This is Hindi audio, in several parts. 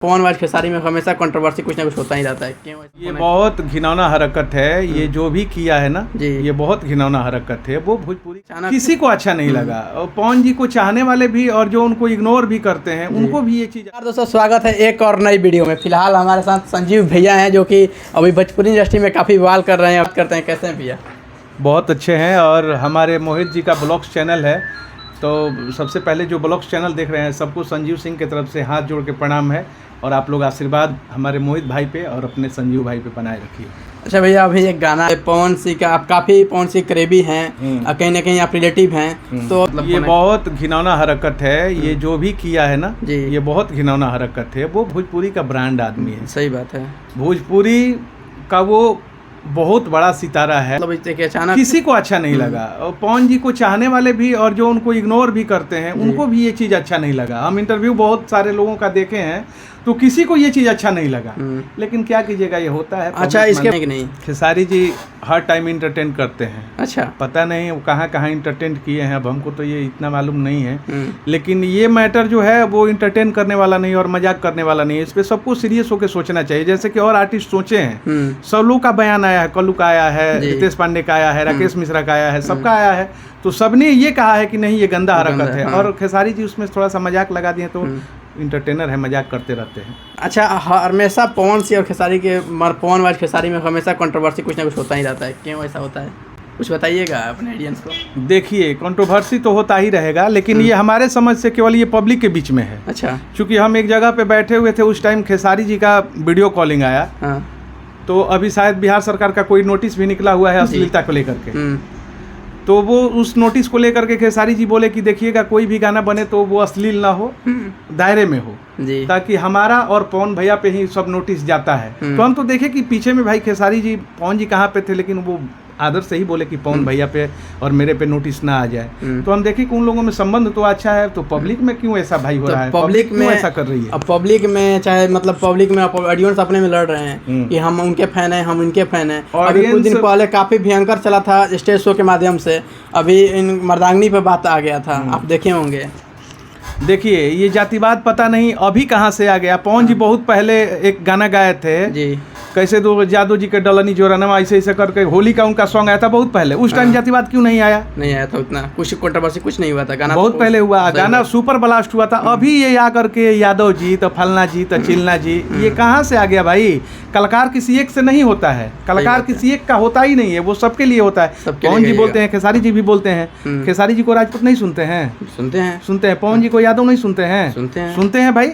पवन वाइज खेसारी में हमेशा कंट्रोवर्सी कुछ ना कुछ होता ही रहता है। क्यों? ये बहुत घिनौना हरकत है। ये जो भी किया है ना, ये बहुत घिनौना हरकत है। वो भोजपुरी किसी को अच्छा नहीं लगा, और पवन जी को चाहने वाले भी और जो उनको इग्नोर भी करते हैं उनको भी ये चीज। दोस्तों स्वागत है एक और नई वीडियो में। फिलहाल हमारे साथ संजीव भैया हैं जो कि अभी भोजपुरी इंडस्ट्री में काफ़ी बवाल कर रहे हैं। बात करते हैं कैसे हैं भैया? बहुत अच्छे हैं। और हमारे मोहित जी का ब्लॉग्स चैनल है, तो सबसे पहले जो ब्लॉग्स चैनल देख रहे हैं सबको संजीव सिंह की तरफ से हाथ जोड़ के प्रणाम है। और आप लोग आशीर्वाद हमारे मोहित भाई पे और अपने संजीव भाई पे बनाए रखिए। अच्छा भैया, अभी एक गाना है पवन सिंह का, आप काफ़ी पवन सिंह करीबी हैं और कहीं ना कहीं आप रिलेटिव हैं, तो ये बहुत घिनौना हरकत है। ये जो भी किया है ना, ये बहुत घिनौना हरकत है। वो भोजपुरी का ब्रांड आदमी है। सही बात है। भोजपुरी का वो बहुत बड़ा सितारा है। मतलब अचानक किसी को अच्छा नहीं लगा, और पवन जी को चाहने वाले भी और जो उनको इग्नोर भी करते हैं उनको भी ये चीज़ अच्छा नहीं लगा। हम इंटरव्यू बहुत सारे लोगों का देखे हैं, तो किसी को ये चीज़ अच्छा नहीं लगा। लेकिन क्या कीजिएगा, ये होता है। अच्छा, इसके नहीं खेसारी जी हर टाइम इंटरटेन करते हैं। अच्छा, पता नहीं वो कहाँ कहाँ इंटरटेन किए हैं, अब हमको तो ये इतना मालूम नहीं है। लेकिन ये मैटर जो है वो इंटरटेन करने वाला नहीं और मजाक करने वाला नहीं है। इस पर सबको सीरियस होकर सोचना चाहिए। जैसे कि और आर्टिस्ट सोचे हैं, सब लोग का बयान आया है, कल्लू का आया है, रितेश पांडे का आया है, राकेश मिश्रा का आया है, सबका आया है। तो सबने ये कहा है कि नहीं ये गंदा हरकत है। और खेसारी जी उसमें थोड़ा सा मजाक लगा दिए, तो इंटरटेनर है, मजाक करते रहते हैं। अच्छा, हमेशा पवन सिंह और खेसारी के पवन वाइज खेसारी में हमेशा कंट्रोवर्सी कुछ ना कुछ होता ही रहता है। क्यों ऐसा होता है, कुछ बताइएगा अपने ऑडियंस को। देखिए, कंट्रोवर्सी तो होता ही रहेगा, लेकिन ये हमारे समझ से केवल ये पब्लिक के बीच में है। अच्छा, क्योंकि हम एक जगह पे बैठे हुए थे, उस टाइम खेसारी जी का वीडियो कॉलिंग आया। तो अभी शायद बिहार सरकार का कोई नोटिस भी निकला हुआ है अश्लीलता को लेकर के। तो वो उस नोटिस को लेकर के खेसारी जी बोले कि देखिएगा कोई भी गाना बने तो वो अश्लील ना हो, दायरे में हो, ताकि हमारा और पवन भैया पे ही सब नोटिस जाता है। तो हम तो देखे कि पीछे में भाई खेसारी जी पवन जी कहाँ पे थे, लेकिन वो आदर से ही बोले कि पवन भैया पे और मेरे पे नोटिस ना आ जाए। तो हम देखे कि उन लोगों में संबंध तो अच्छा है, तो पब्लिक में क्यों ऐसा भाई हो रहा है, पब्लिक में ऐसा कर रही है। अब पब्लिक में चाहे मतलब पब्लिक में ऑडियंस अपने में लड़ रहे हैं कि हम उनके फैन हैं, हम उनके फैन हैं। अभी कुछ दिन पहले काफी भयंकर चला था स्टेज शो के माध्यम से, अभी इन मर्दांगनी पे बात आ गया था, आप देखे होंगे। देखिए, ये जातिवाद पता नहीं अभी कहाँ से आ गया। पवन जी बहुत पहले एक गाना गाए थे जी, कैसे दो जादू जी के डलनी जोरानमा, ऐसे ऐसे करके होली का उनका सॉन्ग आया था बहुत पहले। उस टाइम जातिवाद क्यों नहीं आया? नहीं आया था उतना, कुछ कंट्रोवर्सी कुछ नहीं हुआ था। गाना बहुत पहले हुआ, गाना सुपर ब्लास्ट हुआ था। अभी ये आ करके यादव जी तो फलना जी तो चिलना जी, ये कहाँ से आ गया भाई? कलाकार किसी एक से नहीं होता है, कलाकार किसी एक का होता ही नहीं है, वो सबके लिए होता है। पवन जी बोलते हैं, खेसारी जी भी बोलते हैं। खेसारी जी को राजपूत नहीं सुनते हैं? सुनते हैं। पवन जी को यादव नहीं सुनते हैं? सुनते हैं भाई।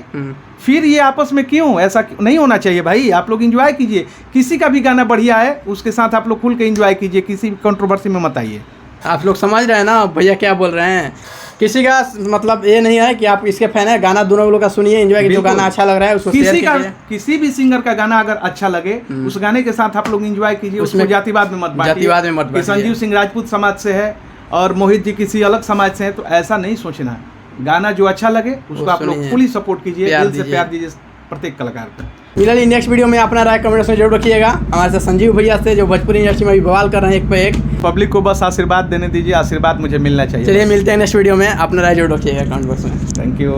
फिर ये आपस में क्यों ऐसा नहीं होना चाहिए भाई? आप लोग एंजॉय कीजिए, किसी का भी गाना बढ़िया है उसके साथ आप लोग खुल के एंजॉय कीजिए, किसी कंट्रोवर्सी में मत आइए। आप लोग समझ रहे हैं ना भैया क्या बोल रहे हैं? किसी का मतलब ये नहीं है कि आप इसके फैन है, गाना दोनों लोग का सुनिए, एंजॉय कीजिए, जो गाना अच्छा लग रहा है उसको शेयर कीजिए। किसी भी सिंगर का गाना अगर अच्छा लगे, उस गाने के साथ आप लोग एंजॉय कीजिए, उसमें जातिवाद में मत बांटिए। जातिवाद में मत बांटिए। संजीव सिंह राजपूत समाज से है और मोहित जी किसी अलग समाज से है, तो ऐसा नहीं सोचना। गाना जो अच्छा लगे उसको आप लोग फुली सपोर्ट कीजिए, दिल से प्यार दीजिए प्रत्येक कलाकार को। मिलिए नेक्स्ट वीडियो में अपना राय कमेंट्स में जरूर रखिएगा। हमारे साथ संजीव भैया से जो भोजपुरी इंडस्ट्री में भी बवाल कर रहे हैं एक पे एक। पब्लिक को बस आशीर्वाद देने दीजिए, आशीर्वाद मुझे मिलना चाहिए। चलिए मिलते हैं नेक्स्ट वीडियो में, अपना राय जरूर रखिएगा कमेंट बॉक्स में। Thank you.